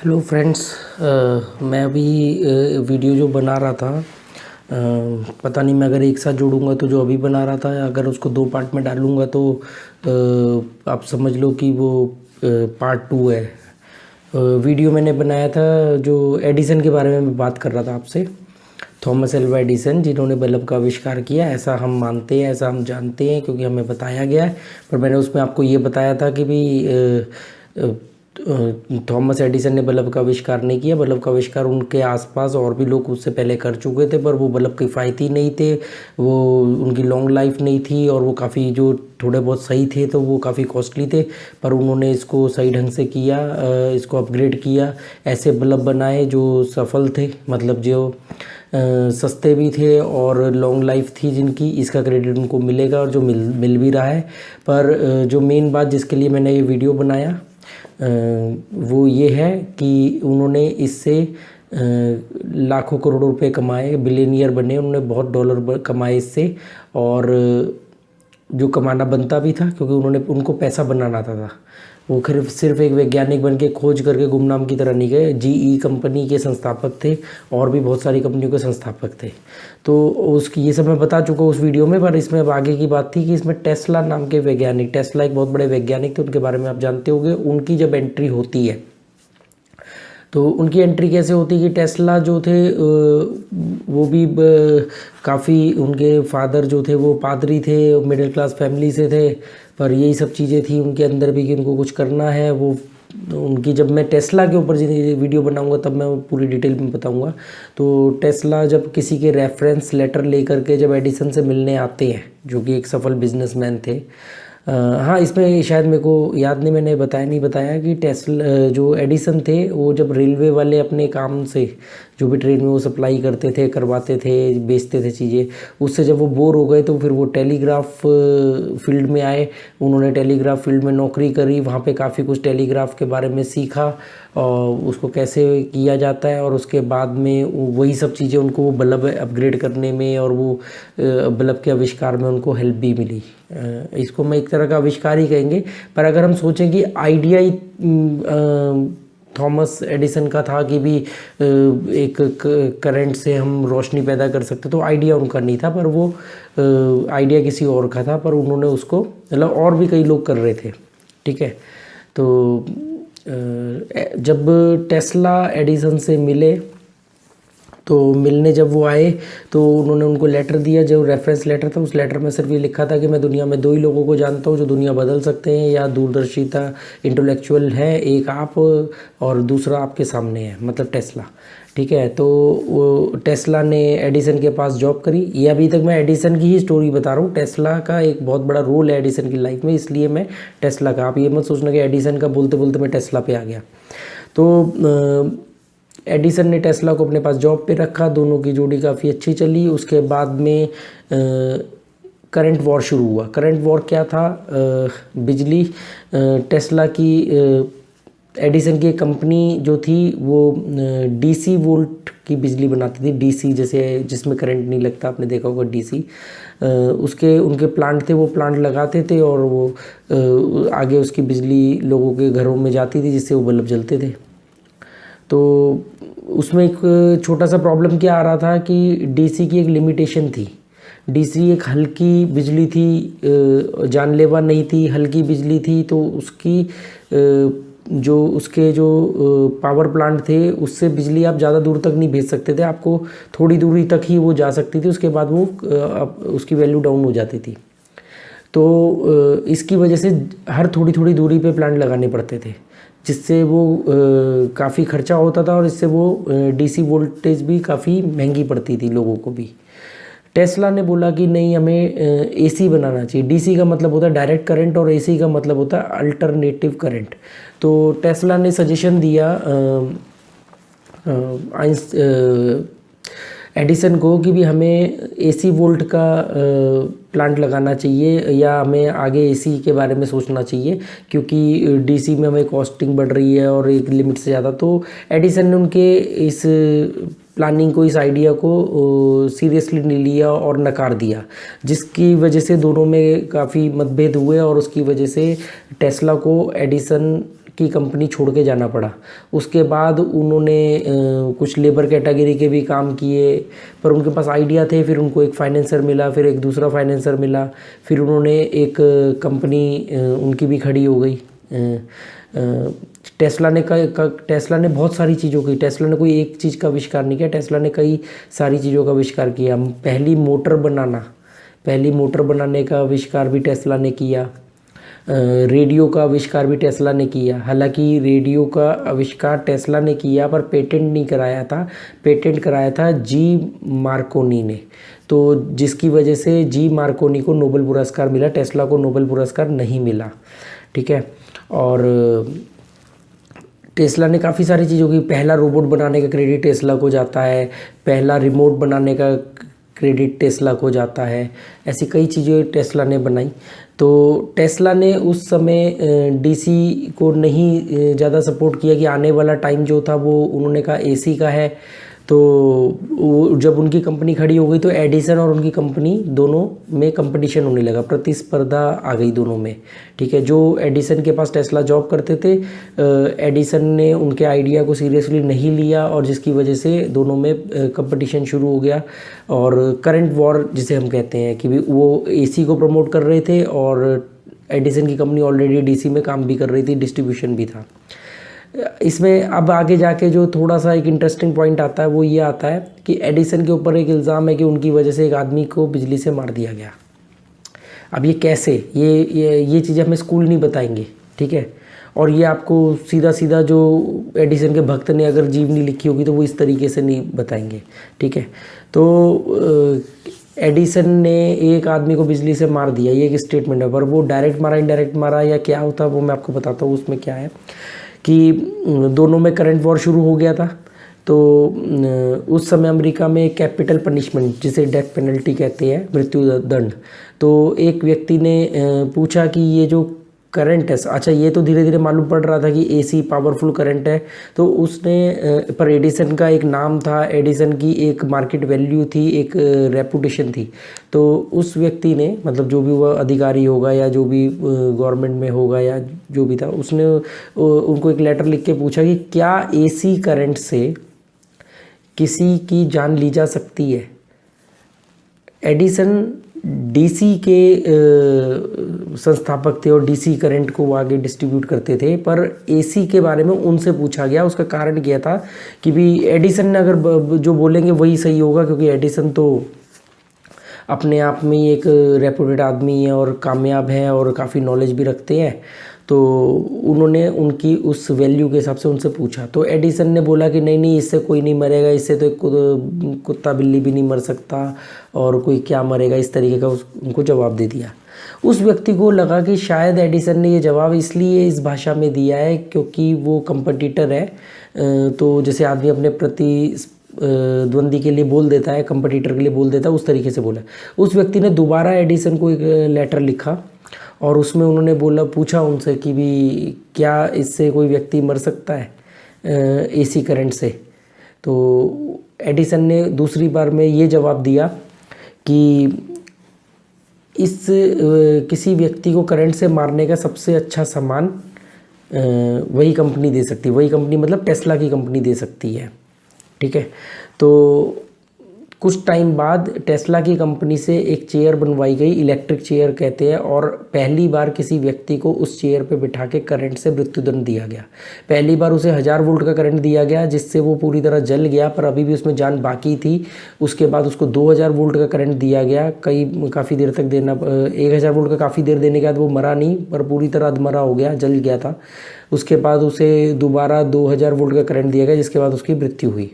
Hello friends. मैं अभी video जो बना रहा था, पता नहीं मैं अगर एक साथ जोड़ूंगा तो जो अभी बना रहा था अगर उसको दो पार्ट में डालूंगा तो आप समझ लो कि वो पार्ट टू है। वीडियो मैंने बनाया था जो एडिसन के बारे में मैं बात कर रहा था आपसे। थॉमस एल्वा एडिसन जिन्होंने बल्ब का आविष्कार किया, ऐसा हम मानते हैं, ऐसा हम जानते हैं क्योंकि हमें बताया गया है। पर मैंने उसमें आपको ये बताया था कि भी थॉमस एडिसन ने बल्ब का आविष्कार नहीं किया। बल्ब का आविष्कार उनके आसपास और भी लोग उससे पहले कर चुके थे, पर वो बल्ब किफ़ायती नहीं थे, वो उनकी लॉन्ग लाइफ नहीं थी और वो काफ़ी जो थोड़े बहुत सही थे तो वो काफ़ी कॉस्टली थे। पर उन्होंने इसको सही ढंग से किया, इसको अपग्रेड किया, ऐसे बल्ब बनाए जो सफल थे, मतलब जो सस्ते भी थे और लॉन्ग लाइफ थी जिनकी। इसका क्रेडिट उनको मिलेगा और जो मिल भी रहा है। पर जो मेन बात जिसके लिए मैंने ये वीडियो बनाया वो ये है कि उन्होंने इससे लाखों करोड़ों रुपए कमाए, बिलियनियर बने, उन्होंने बहुत डॉलर कमाए इससे। और जो कमाना बनता भी था क्योंकि उनको पैसा बनाना था। वो सिर्फ एक वैज्ञानिक बन के खोज करके गुमनाम की तरह नहीं गए। जीई कंपनी के संस्थापक थे और भी बहुत सारी कंपनियों के संस्थापक थे। तो उसकी ये सब मैं बता चुका हूँ उस वीडियो में। पर इसमें अब आगे की बात थी कि इसमें टेस्ला नाम के वैज्ञानिक, टेस्ला एक बहुत बड़े वैज्ञानिक थे, उनके बारे में आप जानते होंगे। उनकी जब एंट्री होती है तो उनकी एंट्री कैसे होती है कि टेस्ला जो थे वो भी काफ़ी, उनके फादर जो थे वो पादरी थे, मिडिल क्लास फैमिली से थे। पर यही सब चीज़ें थी उनके अंदर भी कि उनको कुछ करना है। वो उनकी, जब मैं टेस्ला के ऊपर वीडियो बनाऊंगा तब मैं पूरी डिटेल में बताऊंगा। तो टेस्ला जब किसी के रेफरेंस लेटर लेकर के जब एडिसन से मिलने आते हैं, जो कि एक सफल बिजनेसमैन थे। हाँ, इसमें शायद मेरे को याद नहीं, मैंने बताया कि टेस्ला जो एडिसन थे वो जब रेलवे वाले अपने काम से जो भी ट्रेन में वो सप्लाई करते थे, करवाते थे, बेचते थे चीज़ें, उससे जब वो बोर हो गए तो फिर वो टेलीग्राफ फील्ड में आए। उन्होंने टेलीग्राफ फील्ड में नौकरी करी, वहाँ पे काफ़ी कुछ टेलीग्राफ के बारे में सीखा और उसको कैसे किया जाता है। और उसके बाद में वही सब चीज़ें उनको वो बल्ब अपग्रेड करने में और वो बल्ब के आविष्कार में उनको हेल्प भी मिली। इसको मैं एक तरह का आविष्कार ही कहेंगे। पर अगर हम सोचें कि आइडिया ही थॉमस एडिसन का था कि भी एक करंट से हम रोशनी पैदा कर सकते, तो आइडिया उनका नहीं था, पर वो आइडिया किसी और का था। पर उन्होंने उसको, मतलब और भी कई लोग कर रहे थे, ठीक है। तो जब टेस्ला एडिसन से मिले तो मिलने जब वो आए तो उन्होंने उनको लेटर दिया, जो रेफरेंस लेटर था। उस लेटर में सिर्फ ये लिखा था कि मैं दुनिया में दो ही लोगों को जानता हूँ जो दुनिया बदल सकते हैं या दूरदर्शिता इंटेलेक्चुअल है, एक आप और दूसरा आपके सामने है, मतलब टेस्ला, ठीक है। तो वो टेस्ला ने एडिसन के पास जॉब करी। ये अभी तक मैं एडिसन की ही स्टोरी बता रहा हूँ। टेस्ला का एक बहुत बड़ा रोल है एडिसन की लाइफ में, इसलिए मैं टेस्ला का, आप ये मत सोचना कि एडिसन का बोलते बोलते मैं टेस्ला पे आ गया। तो एडिसन ने टेस्ला को अपने पास जॉब पे रखा, दोनों की जोड़ी काफ़ी अच्छी चली। उसके बाद में करंट वॉर शुरू हुआ। करंट वॉर क्या था? बिजली, टेस्ला की, एडिसन की कंपनी जो थी वो डीसी वोल्ट की बिजली बनाती थी। डीसी जैसे जिसमें करंट नहीं लगता, आपने देखा होगा डीसी। उसके उनके प्लांट थे, वो प्लांट लगाते थे और वो आगे उसकी बिजली लोगों के घरों में जाती थी जिससे वो बल्ब जलते थे। तो उसमें एक छोटा सा प्रॉब्लम क्या आ रहा था कि डीसी की एक लिमिटेशन थी। डीसी एक हल्की बिजली थी, जानलेवा नहीं थी, हल्की बिजली थी। तो उसकी जो उसके जो पावर प्लांट थे उससे बिजली आप ज़्यादा दूर तक नहीं भेज सकते थे, आपको थोड़ी दूरी तक ही वो जा सकती थी, उसके बाद वो उसकी वैल्यू डाउन हो जाती थी। तो इसकी वजह से हर थोड़ी थोड़ी दूरी पे प्लांट लगाने पड़ते थे, जिससे वो काफ़ी खर्चा होता था और इससे वो डीसी वोल्टेज भी काफ़ी महंगी पड़ती थी लोगों को भी। टेस्ला ने बोला कि नहीं, हमें एसी बनाना चाहिए। डीसी का मतलब होता है डायरेक्ट करंट और एसी का मतलब होता है अल्टरनेटिव करंट। तो टेस्ला ने सजेशन दिया एडिसन को कि भी हमें एसी वोल्ट का प्लांट लगाना चाहिए या हमें आगे एसी के बारे में सोचना चाहिए, क्योंकि डीसी में हमें कॉस्टिंग बढ़ रही है और एक लिमिट से ज़्यादा। तो एडिसन ने उनके इस प्लानिंग को, इस आइडिया को सीरियसली नहीं लिया और नकार दिया, जिसकी वजह से दोनों में काफ़ी मतभेद हुए और उसकी वजह से टेस्ला को एडिसन की कंपनी छोड़ के जाना पड़ा। उसके बाद उन्होंने कुछ लेबर कैटेगरी के भी काम किए, पर उनके पास आइडिया थे। फिर उनको एक फाइनेंसर मिला, फिर एक दूसरा फाइनेंसर मिला, फिर उन्होंने एक कंपनी उनकी भी खड़ी हो गई। टेस्ला ने बहुत सारी चीज़ों की, टेस्ला ने कोई एक चीज़ का आविष्कार नहीं किया, टेस्ला ने कई सारी चीज़ों का आविष्कार किया। पहली मोटर बनाने का आविष्कार भी टेस्ला ने किया। रेडियो का आविष्कार भी टेस्ला ने किया। हालांकि रेडियो का आविष्कार टेस्ला ने किया पर पेटेंट नहीं कराया था, पेटेंट कराया था जी मार्कोनी ने। तो जिसकी वजह से जी मार्कोनी को नोबेल पुरस्कार मिला, टेस्ला को नोबेल पुरस्कार नहीं मिला। ठीक है। और टेस्ला ने काफ़ी सारी चीज़ों की, पहला रोबोट बनाने का क्रेडिट टेस्ला को जाता है, पहला रिमोट बनाने का क्रेडिट टेस्ला को जाता है। ऐसी कई चीज़ें टेस्ला ने बनाई। तो टेस्ला ने उस समय डीसी को नहीं ज़्यादा सपोर्ट किया कि आने वाला टाइम जो था वो उन्होंने कहा एसी का है। तो जब उनकी कंपनी खड़ी हो गई तो एडिसन और उनकी कंपनी दोनों में कंपटीशन होने लगा, प्रतिस्पर्धा आ गई दोनों में। ठीक है। जो एडिसन के पास टेस्ला जॉब करते थे, एडिसन ने उनके आइडिया को सीरियसली नहीं लिया और जिसकी वजह से दोनों में कंपटीशन शुरू हो गया। और करंट वॉर जिसे हम कहते हैं कि वो एसी को प्रमोट कर रहे थे और एडिसन की कंपनी ऑलरेडी डीसी में काम भी कर रही थी, डिस्ट्रीब्यूशन भी था। इसमें अब आगे जाके जो थोड़ा सा एक इंटरेस्टिंग पॉइंट आता है वो ये आता है कि एडिसन के ऊपर एक इल्ज़ाम है कि उनकी वजह से एक आदमी को बिजली से मार दिया गया। अब ये कैसे, ये चीज़ें हमें स्कूल नहीं बताएंगे। ठीक है। और ये आपको सीधा सीधा जो एडिसन के भक्त ने अगर जीवनी लिखी होगी तो वो इस तरीके से नहीं बताएंगे। ठीक है। तो एडिसन ने एक आदमी को बिजली से मार दिया, ये एक स्टेटमेंट है, पर वो डायरेक्ट मारा इनडायरेक्ट मारा या क्या होता वो मैं आपको बताता हूँ। उसमें क्या है कि दोनों में करंट वॉर शुरू हो गया था। तो उस समय अमेरिका में कैपिटल पनिशमेंट, जिसे डेथ पेनल्टी कहते हैं, मृत्यु दंड। तो एक व्यक्ति ने पूछा कि ये जो करंट है, अच्छा ये तो धीरे धीरे मालूम पड़ रहा था कि एसी पावरफुल करंट है। तो उसने पर एडिसन का एक नाम था, एडिसन की एक मार्केट वैल्यू थी, एक रेपुटेशन थी। तो उस व्यक्ति ने, मतलब जो भी वह अधिकारी होगा या जो भी गवर्नमेंट में होगा या जो भी था, उसने उनको एक लेटर लिख के पूछा कि क्या एसी करंट से किसी की जान ली जा सकती है। एडिसन डीसी के संस्थापक थे और डीसी करंट को वो आगे डिस्ट्रीब्यूट करते थे, पर एसी के बारे में उनसे पूछा गया। उसका कारण क्या था कि भी एडिसन ने अगर जो बोलेंगे वही सही होगा, क्योंकि एडिसन तो अपने आप में ही एक रेपुटेड आदमी है और कामयाब है और काफ़ी नॉलेज भी रखते हैं। तो उन्होंने उनकी उस वैल्यू के हिसाब से उनसे पूछा। तो एडिसन ने बोला कि नहीं, इससे कोई नहीं मरेगा, इससे तो एक कुत्ता बिल्ली भी नहीं मर सकता और कोई क्या मरेगा, इस तरीके का उनको जवाब दे दिया। उस व्यक्ति को लगा कि शायद एडिसन ने ये जवाब इसलिए इस भाषा में दिया है क्योंकि वो कंपटीटर है। तो जैसे आदमी अपने प्रतिद्वंदी के लिए बोल देता है, कंपटीटर के लिए बोल देता है, उस तरीके से बोला। उस व्यक्ति ने दोबारा एडिसन को एक लेटर लिखा और उसमें उन्होंने पूछा उनसे कि भी क्या इससे कोई व्यक्ति मर सकता है एसी करंट से। तो एडिसन ने दूसरी बार में ये जवाब दिया कि इस किसी व्यक्ति को करंट से मारने का सबसे अच्छा सामान वही कंपनी दे सकती है, वही कंपनी मतलब टेस्ला की कंपनी दे सकती है। ठीक है। तो कुछ टाइम बाद टेस्ला की कंपनी से एक चेयर बनवाई गई, इलेक्ट्रिक चेयर कहते हैं, और पहली बार किसी व्यक्ति को उस चेयर पे बिठा के करंट से मृत्युदंड दिया गया। पहली बार उसे 1000 वोल्ट का करंट दिया गया जिससे वो पूरी तरह जल गया, पर अभी भी उसमें जान बाकी थी। उसके बाद उसको 2000 वोल्ट का करंट दिया गया, काफ़ी देर तक देना, 1000 वोल्ट का काफ़ी देर देने के बाद वो मरा नहीं पर पूरी तरह अधमरा हो गया, जल गया था। उसके बाद उसे दोबारा 2000 वोल्ट का करंट दिया गया जिसके बाद उसकी मृत्यु हुई।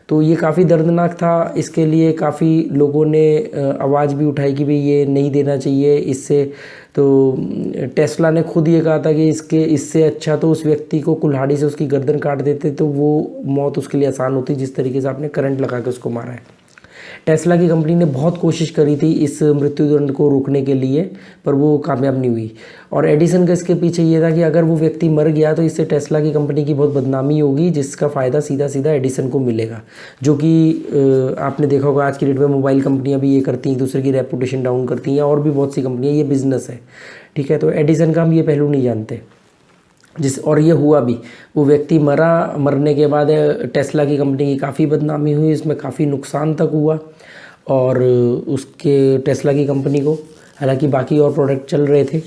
तो ये काफ़ी दर्दनाक था। इसके लिए काफ़ी लोगों ने आवाज़ भी उठाई कि भाई ये नहीं देना चाहिए इससे। तो टेस्ला ने खुद ये कहा था कि इससे अच्छा तो उस व्यक्ति को कुल्हाड़ी से उसकी गर्दन काट देते तो वो मौत उसके लिए आसान होती, जिस तरीके से आपने करंट लगा के उसको मारा है। टेस्ला की कंपनी ने बहुत कोशिश करी थी इस मृत्युदंड को रोकने के लिए, पर वो कामयाब नहीं हुई। और एडिसन का इसके पीछे ये था कि अगर वो व्यक्ति मर गया तो इससे टेस्ला की कंपनी की बहुत बदनामी होगी, जिसका फ़ायदा सीधा सीधा एडिसन को मिलेगा। जो कि आपने देखा होगा आज की डेट में मोबाइल कंपनियां भी ये करती हैं, एक दूसरे की रेपुटेशन डाउन करती हैं, और भी बहुत सी कंपनियाँ, ये बिज़नेस है। ठीक है। तो एडिसन का हम ये पहलू नहीं जानते। और ये हुआ भी, वो व्यक्ति मरा, मरने के बाद टेस्ला की कंपनी की काफ़ी बदनामी हुई, इसमें काफ़ी नुकसान तक हुआ और उसके टेस्ला की कंपनी को, हालांकि बाकी और प्रोडक्ट चल रहे थे।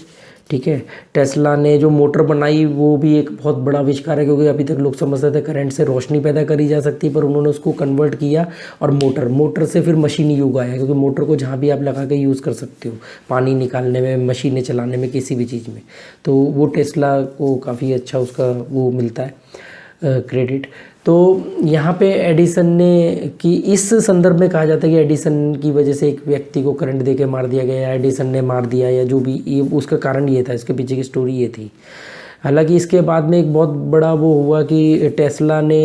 ठीक है, टेस्ला ने जो मोटर बनाई वो भी एक बहुत बड़ा आविष्कार है, क्योंकि अभी तक लोग समझते थे करंट से रोशनी पैदा करी जा सकती है, पर उन्होंने उसको कन्वर्ट किया और मोटर से फिर मशीनी युग आया, क्योंकि मोटर को जहाँ भी आप लगा के यूज़ कर सकते हो, पानी निकालने में, मशीनें चलाने में, किसी भी चीज़ में। तो वो टेस्ला को काफ़ी अच्छा उसका वो मिलता है क्रेडिट। तो यहाँ पे एडिसन ने कि इस संदर्भ में कहा जाता है कि एडिसन की वजह से एक व्यक्ति को करंट देके मार दिया गया, या एडिसन ने मार दिया, या जो भी, ये उसका कारण ये था, इसके पीछे की स्टोरी ये थी। हालांकि इसके बाद में एक बहुत बड़ा वो हुआ कि टेस्ला ने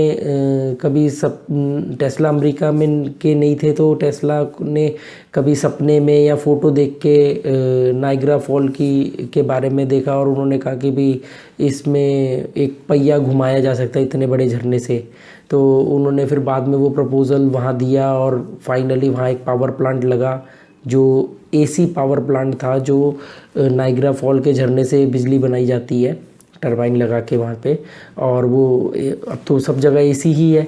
टेस्ला अमेरिका में के नहीं थे, तो टेस्ला ने कभी सपने में या फ़ोटो देख के नाइग्रा फॉल के बारे में देखा, और उन्होंने कहा कि भी इसमें एक पहिया घुमाया जा सकता है इतने बड़े झरने से। तो उन्होंने फिर बाद में वो प्रपोज़ल वहाँ दिया और फाइनली वहाँ एक पावर प्लांट लगा, जो एसी पावर प्लांट था, जो नाइग्रा फॉल के झरने से बिजली बनाई जाती है टरबाइन लगा के वहाँ पे। और वो अब तो सब जगह एसी ही है,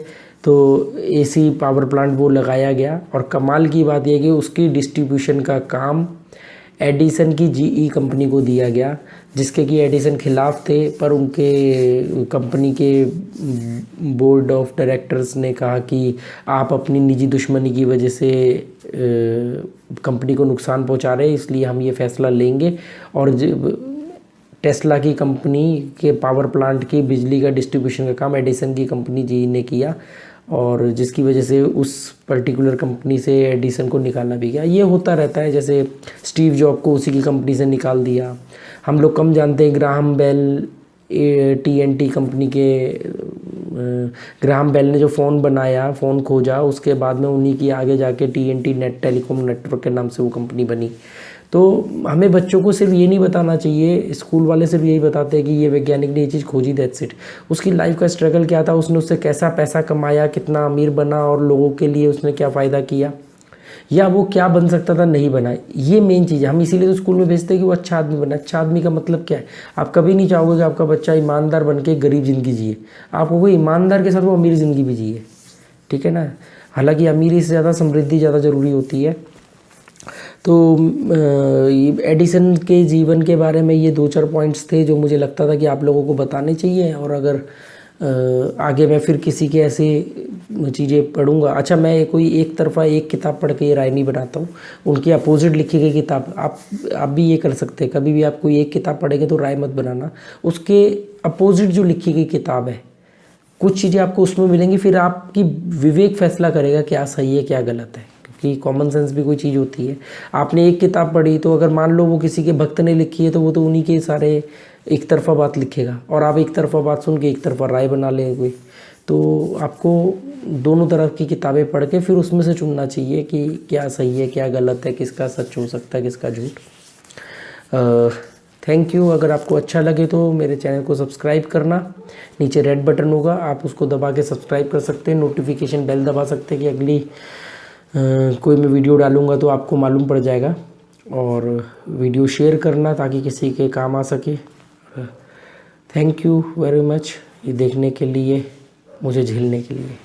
तो एसी पावर प्लांट वो लगाया गया। और कमाल की बात यह कि उसकी डिस्ट्रीब्यूशन का काम एडिसन की जीई कंपनी को दिया गया, जिसके कि एडिसन खिलाफ थे, पर उनके कंपनी के बोर्ड ऑफ डायरेक्टर्स ने कहा कि आप अपनी निजी दुश्मनी की वजह से कंपनी को नुकसान पहुंचा रहे हैं, इसलिए हम ये फैसला लेंगे। और टेस्ला की कंपनी के पावर प्लांट की बिजली का डिस्ट्रीब्यूशन का काम एडिसन की कंपनी जी ने किया, और जिसकी वजह से उस पर्टिकुलर कंपनी से एडिसन को निकाला भी गया। ये होता रहता है, जैसे स्टीव जॉब को उसी की कंपनी से निकाल दिया। हम लोग कम जानते हैं ग्राहम बेल, TNT कंपनी के ग्राहम बेल ने जो फ़ोन बनाया, फ़ोन खोजा, उसके बाद में उन्हीं की आगे जाके TNT नेट टेलीकॉम नेटवर्क के नाम से वो कंपनी बनी। तो हमें बच्चों को सिर्फ ये नहीं बताना चाहिए, स्कूल वाले सिर्फ यही बताते हैं कि ये वैज्ञानिक ने ये चीज़ खोजी, दैट्स इट। उसकी लाइफ का स्ट्रगल क्या था, उसने उससे कैसा पैसा कमाया, कितना अमीर बना, और लोगों के लिए उसने क्या फ़ायदा किया, या वो क्या बन सकता था, नहीं बना, ये मेन चीज़ है। हम इसीलिए तो स्कूल में भेजते हैं कि वो अच्छा आदमी बना। अच्छा आदमी का मतलब क्या है? आप कभी नहीं चाहोगे कि आपका बच्चा ईमानदार बन के गरीब ज़िंदगी जिए, आपको वो ईमानदार के साथ वो अमीर ज़िंदगी भी जिए, ठीक है ना। हालांकि अमीरी से ज़्यादा समृद्धि ज़्यादा ज़रूरी होती है। तो एडिसन के जीवन के बारे में ये 2-4 पॉइंट्स थे जो मुझे लगता था कि आप लोगों को बताने चाहिए। और अगर आगे मैं फिर किसी के ऐसे चीज़ें पढ़ूंगा। अच्छा, मैं कोई एक तरफा एक किताब पढ़ के ये राय नहीं बनाता हूँ, उनकी अपोजिट लिखी गई किताब आप भी ये कर सकते हैं। कभी भी आप कोई एक किताब पढ़ेंगे तो राय मत बनाना, उसके अपोजिट जो लिखी गई किताब है, कुछ चीज़ें आपको उसमें मिलेंगी, फिर आपकी विवेक फैसला करेगा क्या सही है क्या गलत है, क्योंकि कॉमन सेंस भी कोई चीज़ होती है। आपने एक किताब पढ़ी, तो अगर मान लो वो किसी के भक्त ने लिखी है, तो वो तो उन्हीं के सारे एक तरफा बात लिखेगा, और आप एक तरफा बात सुन के एक तरफा राय बना लेंगे कोई। तो आपको दोनों तरफ की किताबें पढ़ के फिर उसमें से चुनना चाहिए कि क्या सही है क्या गलत है, किसका सच हो सकता है किसका झूठ। Thank you. अगर आपको अच्छा लगे तो मेरे चैनल को सब्सक्राइब करना, नीचे रेड बटन होगा, आप उसको दबा के सब्सक्राइब कर सकते हैं। नोटिफिकेशन बेल दबा सकते हैं कि अगली कोई मैं वीडियो डालूँगा तो आपको मालूम पड़ जाएगा। और वीडियो शेयर करना ताकि किसी के काम आ सके। थैंक यू वेरी मच ये देखने के लिए, मुझे झेलने के लिए।